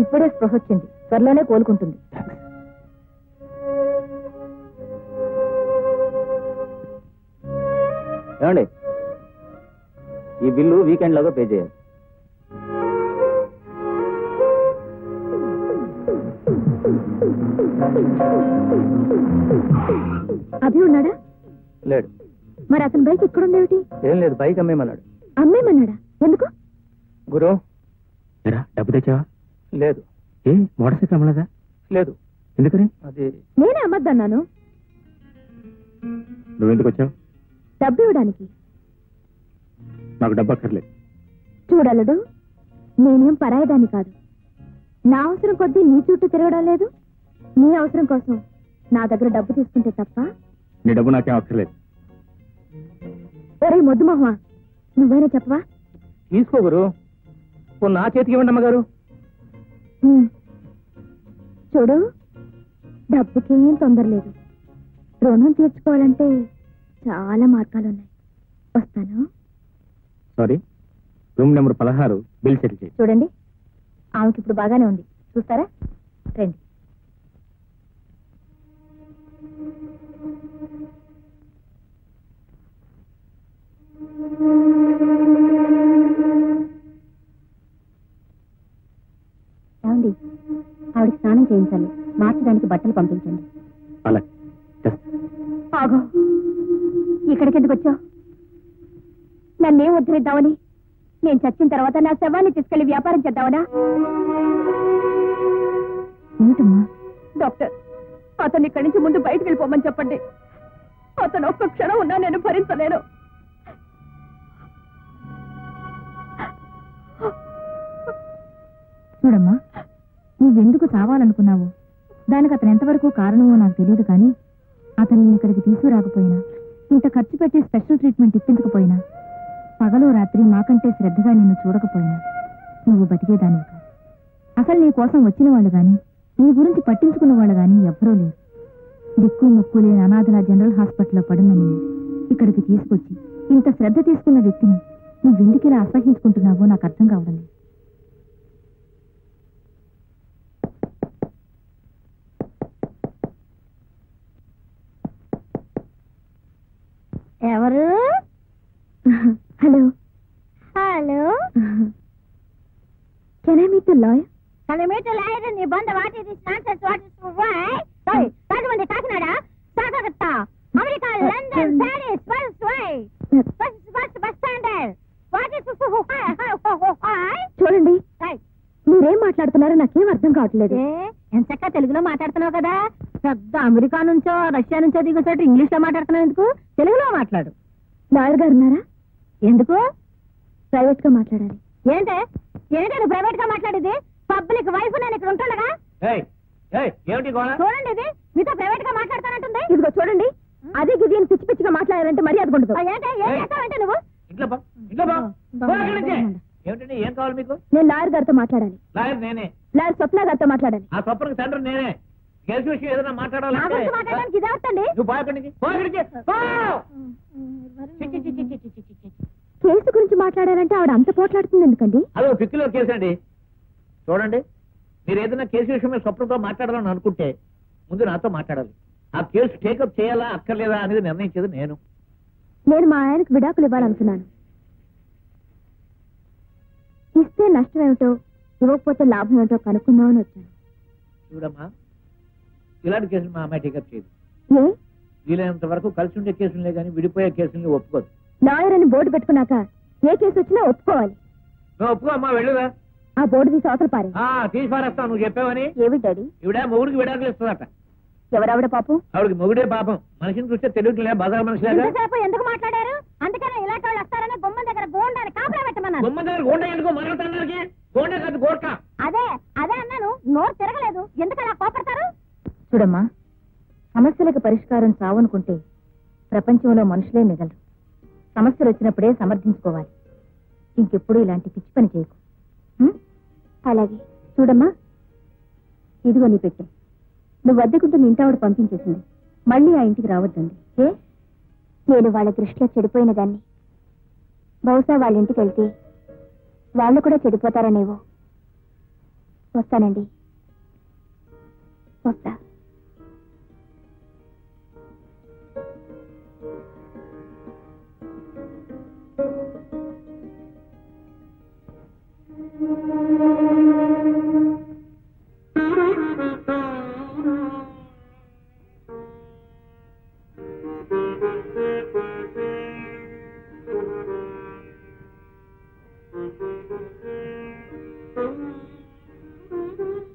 ఇప్పుడే స్పృహ వచ్చింది, త్వరలోనే కోలుకుంటుంది. ఏమండి, ఈ బిల్లు వీకెండ్ లాగా పే చేయాలి. అభి ఉన్నాడా? లేడు. మరి అతని బైక్ ఎక్కడుందేమిటి? ఏం లేదు, బైక్ అమ్మేమన్నాడు. అమ్మేమన్నాడా? ఎందుకు? గురు, డబ్బు తెచ్చావా? లేదు. ఏ మోటార్ సైకిల్ అమ్మలేదా? లేదు. ఎందుకని? అది నేనే అమ్మద్దన్నాను. నువ్వెందుకు వచ్చావు? డబ్బు ఇవ్వడానికి. నాకు డబ్బు అక్కర్లేదు. చూడలడు, నేనేం పరాయదాన్ని కాదు. నా అవసరం కొద్దీ నీ చుట్టూ తిరగడం లేదు. నీ అవసరం కోసం నా దగ్గర డబ్బు తీసుకుంటే తప్ప. నీ డబ్బు నాకేం అక్కర్లేదు. ఒరే మొద్దు మొహమా, నువ్వైనా చెప్పవా? తీసుకో గురు, నా చేతికి ఇవ్వండి అమ్మగారు. చూడు, డబ్బుకేం తొందర లేదు. రుణం తీర్చుకోవాలంటే చాలా మార్గాలున్నాయి. వస్తాను. Sorry, room number 16 bill settle చేయి. చూడండి, ఆమెకి ఇప్పుడు బాగానే ఉంది, చూస్తారా? రండి. ఏమండి, ఆవిడకి స్నానం చేయించాలి, మార్చడానికి బట్టలు పంపించండి. అలా ఆగో, ఇక్కడికి ఎందుకు వచ్చావు? నన్నేం ఉద్ధరిద్దామని? నేను చచ్చిన తర్వాత నా శవాన్ని తీసుకెళ్లి వ్యాపారం చేద్దామనా? ఏమిటమ్మా? డాక్టర్, అతను ఇక్కడి నుంచి ముందు బయటకు వెళ్ళిపోమని చెప్పండి. అతను ఒక్క క్షణం ఉన్నా నేను భరించలేను. చూడమ్మా, నువ్వెందుకు చావాలనుకున్నావు, దానికి అతను ఎంతవరకు కారణమో నాకు తెలియదు. కానీ అతను ఇక్కడికి తీసుకురాకపోయినా, ఇంత ఖర్చు పెట్టి స్పెషల్ ట్రీట్మెంట్ ఇప్పించకపోయినా, పగలు రాత్రి మాకంటే శ్రద్ధగా నిన్ను చూడకపోయినా నువ్వు బతికేదానివి కాదు. అసలు నీ కోసం వచ్చిన వాళ్ళు గాని, నీ గురించి పట్టించుకున్న వాళ్ళు గాని ఎవ్వరూ లేరు. దిక్కు ముక్కు లేని అనాథల జనరల్ హాస్పిటల్లో పడున్న నిన్ను ఇక్కడికి తీసుకొచ్చి ఇంత శ్రద్ధ తీసుకున్న వ్యక్తిని నువ్వెందుకు ఇలా అసహించుకుంటున్నావో నాకు అర్థం కావడం లేదు. ఎవరు? Hello hello, can I meet the lawyer? Can I meet the lawyer in Nibanda? What is this nonsense? What is why? Sorry, Rajamandi, Kakinada, Sakarata, America, London, Paris, first way, first bus standard. What is why? చూడండి, మీరేం మాట్లాడుతున్నారో నాకేం అర్థం కావట్లేదు. ఎంతక్క తెలుగులో మాట్లాడుతున్నావు కదా, పెద్ద అమెరికా నుంచో రష్యా నుంచో దిగుచోటు ఇంగ్లీష్ లో మాట్లాడుతున్నావు ఎందుకు? తెలుగులో మాట్లాడు. లాయర్ గారు ఉన్నారా? ఎందుకు? ప్రైవేట్ గా మాట్లాడాలి. ఏంటే నువ్వు ప్రైవేట్ గా మాట్లాడేది? పబ్లిక్ వైఫ్ నేను ఇక్కడ ఉంటుండగా. చూడండి, ఇది మీతో ప్రైవేట్ గా మాట్లాడతానంటుంది. ఇదిగో చూడండి, అది గిది పిచ్చి పిచ్చిగా మాట్లాడారంటే మర్యాద ఉండదు. ఏం చేస్తావంటే నువ్వు? ఏం కావాలి మీకు? నేను లాయర్ గారితో మాట్లాడాలి. లాయర్ నేనే. లాయర్ స్వప్న గారితో మాట్లాడాలి. ఆ స్వప్నకి తండ్రి నేనే. కేసు విషయం ఏదైనా మాట్లాడడానికి ఇదే వస్తండి. కేసు గురించి మాట్లాడాలంటే ఆవిడ అంత పోట్లాడుతుంది ఎందుకండి? అదో పిక్కిలో కేసు అండి. చూడండి, మీరు ఏదైనా కేసు విషయం మీద స్వప్నంతో మాట్లాడాలని అనుకుంటే ముందు నాతో మాట్లాడాలి. ఆ కేసు టేకప్ చేయాలా అక్కర్లేదా అనేది నిర్ణయించేది నేను. నేను మా ఆయనకు విడాకులు ఇవ్వాలనుకున్నాను. ఇస్తే నష్టం ఏమిటో, ఇవ్వకపోతే లాభం ఏమిటో కనుక్కుందామని వచ్చాను. చూడమ్మా, ఇలాంటి కేసులు మా అమ్మాయి టేకప్ చేయదు. ఏ? వీలైనంత వరకు కలిసి ఉండే కేసులే కానీ విడిపోయే కేసుల్ని ఒప్పుకోదు. లాయర్ అని బోర్డు పెట్టుకున్నాక ఏ కేసు వచ్చినా ఒప్పుకోవాలి. నువ్వు ఒప్పుకో అమ్మా, వెళ్ళుదా. ఆ బోర్డు తీసి అవతల పారే. తీసి పారేస్తావు నువ్వు చెప్పావని. ఏమి డాడీ? ఇవిడ మొగుడికి విడాకులు ఇస్తుందట. ఎవరావిడ పాపం? ఆవిడకి మొగుడే పాపం. మనిషిని చూస్తే తెలియట్లే, బజార్ మనిషిలాగా. ఎందుకు మాట్లాడారు? అందుకనే ఇలాంటి వాళ్ళు వస్తారని గుమ్మం దగ్గర గోండాన్ని కాపలా పెట్టమన్నాను. గుమ్మం దగ్గర గోండా ఎందుకో మనకి గోండా కాదు గోర్క. అదే అన్నాను, నోరు తిరగలేదు. ఎందుకలా కోపడతారు? చూడమ్మా, సమస్యలకు పరిష్కారం చావనుకుంటే ప్రపంచంలో మనుషులే మిగలరు. సమస్యలు వచ్చినప్పుడే సమర్థించుకోవాలి. ఇంకెప్పుడు ఇలాంటి పిచ్చి పని చేయకు. అలాగే చూడమ్మా, ఇదిగో నీ పెట్టే. నువ్వు వద్దకుంటూ ఇంటావిడ పంపించేసింది. మళ్ళీ ఆ ఇంటికి రావద్దండి. ఏ నేను వాళ్ళ దృష్టిలో చెడిపోయిన దాన్ని. బహుశా వాళ్ళ ఇంటికి వెళ్తే వాళ్ళు కూడా చెడిపోతారనేవో. వస్తానండి, వస్తా.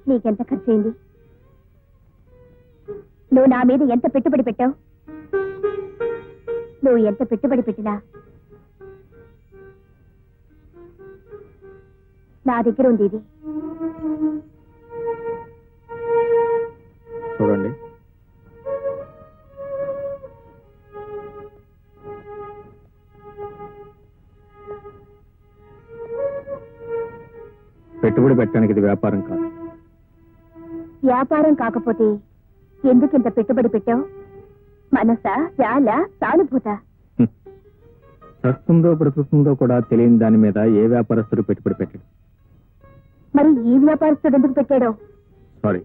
నీకెంత ఖర్చయింది? నువ్వు నా మీద ఎంత పెట్టుబడి పెట్టావు? నువ్వు ఎంత పెట్టుబడి పెట్టినా నా దగ్గర ఉంది ఇది. చూడండి, పెట్టుబడి పెట్టడానికి ఇది వ్యాపారం కాదు. వ్యాపారం కాకపోతే ఎందుకింత పెట్టుబడి పెట్టావు? మనసా, చాలా, సానుభూత? చస్తుందో బ్రతుకుతుందో కూడా తెలియని దాని మీద ఏ వ్యాపారస్తుడు పెట్టుబడి పెట్టాడు? మరి ఈ వ్యాపారస్తుడు ఎందుకు పెట్టాడో? సారీ,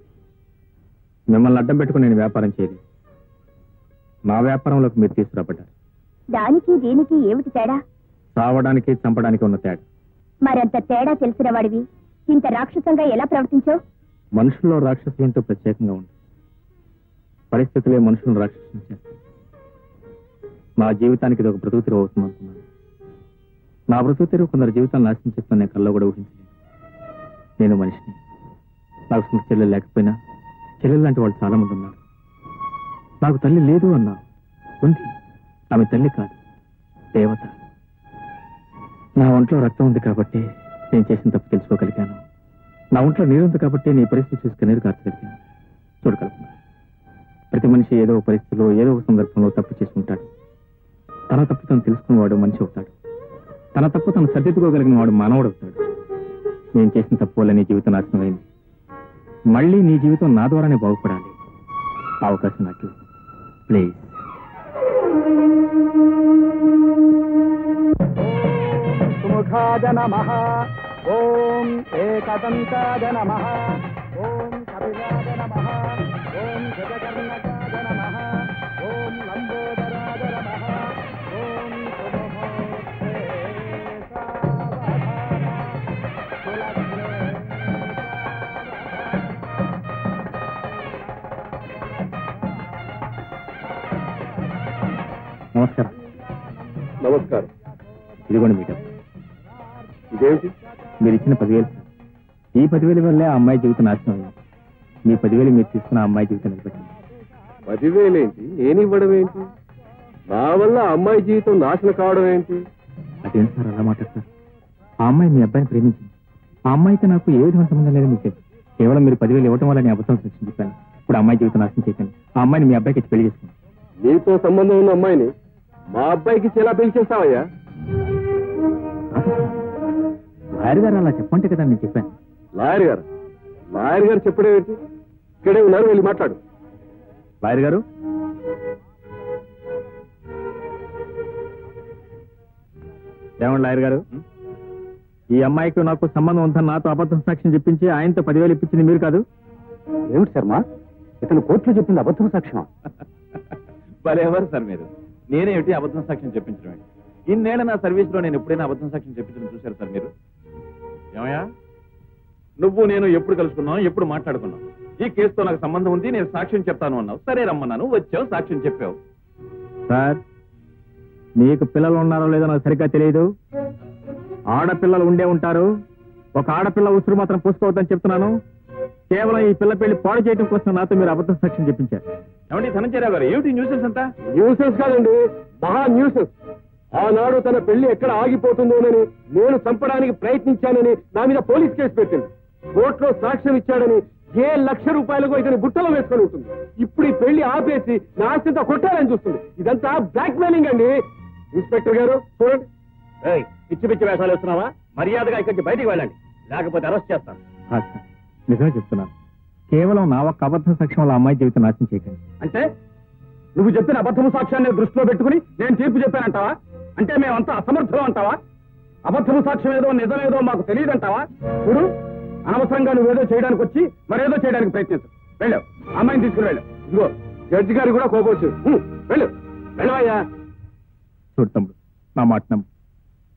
మిమ్మల్ని అడ్డం పెట్టుకుని నేను వ్యాపారం చేయలేదు. నా వ్యాపారంలోకి మీరు తీసుకురాబడ్డారు. దానికి దీనికి ఏమిటి తేడా? చావడానికి చంపడానికి ఉన్న తేడా. మరంత తేడా తెలిసిన వాడివి ఇంత రాక్షసంగా ఎలా ప్రవర్తించావు? మనుషుల్లో రాక్షసులు ఏంటో ప్రత్యేకంగా ఉంది. పరిస్థితులే మనుషులను రాక్షసులు చేస్తాయి. నా జీవితానికి ఇది ఒక బ్రతుకు తెరువు అవుతుంది అనుకున్నాను. నా బ్రతుకు తెరువు కొందరు జీవితాన్ని నాశనం చేస్తాను నేను కల్లో కూడా ఊహించలేదు. నేను మనిషిని. నాకు సొంత చెల్లెలు లేకపోయినా చెల్లెలు లాంటి వాళ్ళు చాలా మంది ఉన్నారు. నాకు తల్లి లేదు అన్నా, ఉంది. ఆమె తల్లి కాదు, దేవత. నా ఒంట్లో రక్తం ఉంది కాబట్టి నేను చేసిన తప్పు తెలుసుకోగలిగాను. నా ఒంట్లో నీరు ఉంది కాబట్టి నీ పరిస్థితి చూసి కన్నీరు కార్చగలిగాను, చూడగలుగుతున్నాను. ప్రతి మనిషి ఏదో ఒక పరిస్థితిలో ఏదో ఒక సందర్భంలో తప్పు చేసి ఉంటాడు. తన తప్పు తను తెలుసుకున్నవాడు మనిషి అవుతాడు. తన తప్పు తను సర్దిద్దుకోగలిగిన వాడు మానవుడు అవుతాడు. నేను చేసిన తప్పు వల్ల నీ జీవితం నాశనమైంది. మళ్ళీ నీ జీవితం నా ద్వారానే బాగుపడాలి. అవకాశం నాకు ప్లీజ్. సుముఖాయ నమః. ఓం ఏకదంతాయ నమః. ఓం కపిలాయ నమః. ఓం గజకర్ణకాయ నమః. ఓం లంబోదరాయ నమః. ఓం సుముహూర్తే సావధాన కులగ్నే నమస్కారం. నమస్కారం. ఇదిగోండి మీ డబ్బు. ఇదేమిటి? మీరు ఇచ్చిన 10,000 సార్. ఈ 10,000 వల్లే ఆ అమ్మాయి జీవితం నాశనం అయింది. మీ 10,000 మీరు తీసుకున్న ఆ అమ్మాయి జీవితం నిలబెట్టింది. 10,000 ఏంటి? నేను ఇవ్వడం ఏంటి? నా వల్ల అమ్మాయి జీవితం నాశనం కావడం ఏంటి? అదేంటి సార్ అలా మాట్లాడతారు? ఆ అమ్మాయి మీ అబ్బాయిని ప్రేమించింది. ఆ అమ్మాయికి నాకు ఏ విధమైన సంబంధం లేదని మీకు తెలుసు. కేవలం మీరు 10,000 ఇవ్వడం వల్ల నేను అబద్ధం సాక్ష్యం చెప్పాను. ఇప్పుడు అమ్మాయి జీవితం నాశనం చేయకండి. ఆ అమ్మాయిని మీ అబ్బాయికి ఇచ్చి పెళ్లి చేసుకోండి. నీతో సంబంధం ఉన్న అమ్మాయిని మా అబ్బాయికి ఎలా పెళ్లి చేస్తావయ్యా? లాయర్ గారు అలా చెప్పంటే కదా నేను చెప్పాను. లాయర్ గారు? లాయర్ గారు చెప్పడం ఏంటి? ఇక్కడే ఉన్నారు, వెళ్ళి మాట్లాడు. లాయర్ గారు, ఏమండి లాయర్ గారు, ఈ అమ్మాయికి నాకు సంబంధం ఉందని నాతో అబద్ధం సాక్ష్యం చెప్పించి ఆయనతో 10,000 ఇప్పించింది మీరు కాదు? ఏమిటి శర్మ, ఇతను కోర్టులో చెప్పింది అబద్ధం సాక్ష్యం? భలేవారు సార్ మీరు. నేనేమిటి అబద్ధం సాక్ష్యం చెప్పించడం? ఇన్నేళ్ల నా సర్వీస్ లో నేను ఎప్పుడైనా అబద్ధం సాక్ష్యం చెప్పించడం చూశారు సార్ మీరు? ఏమయ్యా, నువ్వు నేను ఎప్పుడు కలుసుకున్నాం, ఎప్పుడు మాట్లాడుకున్నాం? ఈ కేసుతో నాకు సంబంధం ఉంది, నేను సాక్ష్యం చెప్తాను అన్నావు. సరే రమ్మన్నాను, వచ్చావు, సాక్ష్యం చెప్పావు. సార్, మీకు పిల్లలు ఉన్నారో లేదో నాకు సరిగ్గా తెలియదు. ఆడపిల్లలు ఉండే ఉంటారు. ఒక ఆడపిల్ల ఉసురు మాత్రం పూసుకోవద్దని చెప్తున్నాను. కేవలం ఈ పిల్ల పెళ్లి పాడు చేయడం కోసం నాతో మీరు అబద్ధం సాక్ష్యం చెప్పించారు. ఏమండి ధనంజయరావు గారు, ఏమిటి న్యూసెన్స్ అంతా? న్యూసెన్స్ కాదండి, మహా న్యూసెన్స్. ఆనాడు తన పెళ్లి ఎక్కడ ఆగిపోతుందోనని నేను చంపడానికి ప్రయత్నించానని నా మీద పోలీస్ కేసు పెట్టింది. కోర్టులో సాక్ష్యం ఇచ్చాడని ఏ ₹1,00,000 ఇతని బుట్టలో వేసుకొని ఉంటుంది. ఇప్పుడు ఈ పెళ్లి ఆపేసి నా ఆస్తితో కొట్టాలని చూస్తుంది. ఇదంతా బ్లాక్ మెయిలింగ్ అండి. ఇన్స్పెక్టర్ గారు చూడండి. పిచ్చి పిచ్చి వేషాలు వేస్తున్నావా? మర్యాదగా ఇక్కడి నుంచి బయటికి వెళ్ళండి, లేకపోతే అరెస్ట్ చేస్తాను. నిజమే చెప్తున్నాను. కేవలం నా ఒక్క అబద్ధం సాక్ష్యం వల్ల అమ్మాయి జీవితం నాశనం చేయకండి. అంటే నువ్వు చెప్పిన అబద్ధము సాక్ష్యాన్ని దృష్టిలో పెట్టుకుని నేను తీర్పు చెప్పానంటావా? అంటే మేమంతా అసమర్థులం అంటావా? అబద్ధము సాక్ష్యం ఏదో నిజమేదో మాకు తెలియదంటావా? చూడు, అనవసరంగా నువ్వేదో చేయడానికి వచ్చి మరేదో చేయడానికి ప్రయత్నించు. వెళ్ళావు, అమ్మాయిని తీసుకుని వెళ్ళు. ఇదిగో జడ్జి గారికి కూడా కోపం వచ్చింది. వెళ్ళు, వెళ్ళవయ్యా. చూడు తమ్ముడు, నా మాట నమ్ము.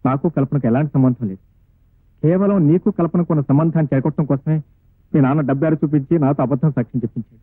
నాకు కల్పనకు ఎలాంటి సంబంధం లేదు. కేవలం నీకు కల్పనకు ఉన్న సంబంధాన్ని చేకొట్టడం కోసమే మీ నాన్న డబ్బారు చూపించి నాతో అబద్ధం సాక్ష్యం చెప్పించాడు.